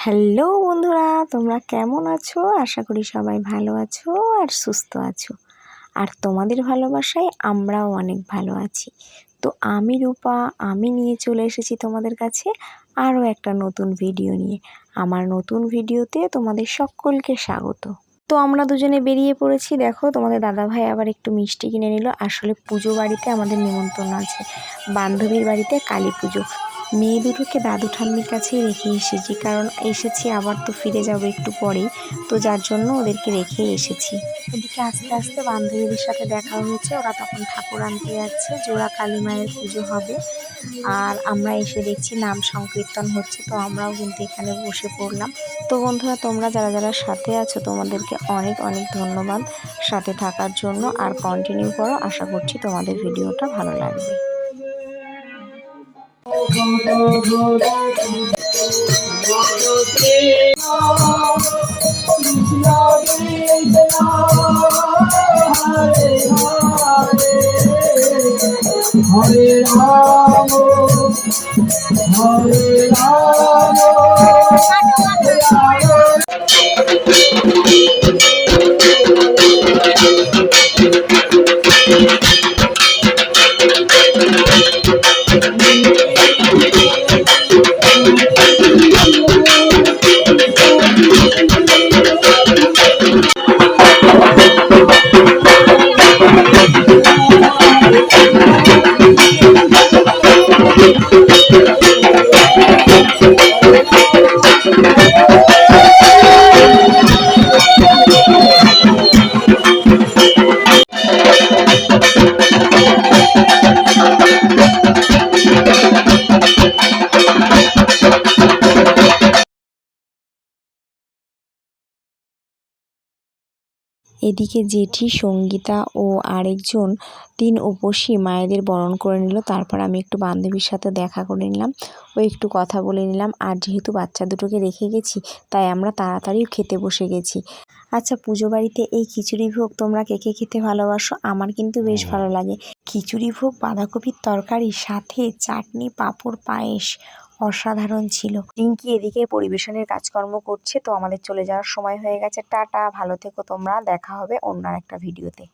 Hello বন্ধুরা, তোমরা কেমন আছো? আশা করি সবাই ভালো আছো আর সুস্থ আছো। আর তোমাদের ভালোবাসায় আমরাও অনেক ভালো আছি। তো আমি রূপা, আমি নিয়ে চলে এসেছি তোমাদের কাছে আরও একটা নতুন ভিডিও নিয়ে। আমার নতুন ভিডিওতে তোমাদের সকলকে স্বাগত। তো আমরা দুজনে বেরিয়ে পড়েছি। দেখো, তোমাদের দাদাভাই আবার একটু মিষ্টি কিনে নিল। আসলে পুজো বাড়িতে আমাদের নিমন্ত্রণ আছে, বান্ধবীর বাড়িতে কালী পুজো। মেয়ে দুটোকে দাদু ঠাম্মির কাছেই রেখে এসেছি, কারণ এসেছি আবার তো ফিরে যাবো একটু পরেই, তো যার জন্য ওদেরকে রেখে এসেছি। এদিকে আস্তে আস্তে বান্ধবীদের সাথে দেখা হয়েছে, ওরা তখন ঠাকুর আনতে যাচ্ছে, জোড়া কালী মায়ের পুজো হবে। আর আমরা এসে দেখছি নাম সংকীর্তন হচ্ছে, তো আমরাও কিন্তু এখানে বসে পড়লাম। তো বন্ধুরা, তোমরা যারা যারা সাথে আছো তোমাদেরকে অনেক অনেক ধন্যবাদ সাথে থাকার জন্য। আর কন্টিনিউ করো, আশা করছি তোমাদের ভিডিওটা ভালো লাগবে। হরে রাম হরে রাম। এদিকে জেঠি, সঙ্গীতা ও আরেকজন 3 উপসী মায়েদের বরণ করে নিল। তারপর আমি একটু বান্ধবীর সাথে দেখা করে নিলাম, ও একটু কথা বলে নিলাম। আর যেহেতু বাচ্চা দুটোকে রেখে গেছি, তাই আমরা তাড়াতাড়ি খেতে বসে গেছি। আচ্ছা, পুজো বাড়িতে এই খিচুড়ি ভোগ তোমরা কে কে খেতে ভালোবাসো? আমার কিন্তু বেশ ভালো লাগে। খিচুড়ি ভোগ, বাঁধাকপির তরকারি, সাথে চাটনি, পাঁপড়, পায়েস অসাধারণ ছিল। রিঙ্কি এদিকে পরিবেশনের কাজকর্ম করছে। তো আমাদের চলে যাওয়ার সময় হয়ে গেছে। টাটা, ভালো থেকো তোমরা, দেখা হবে অন্য একটা ভিডিওতে।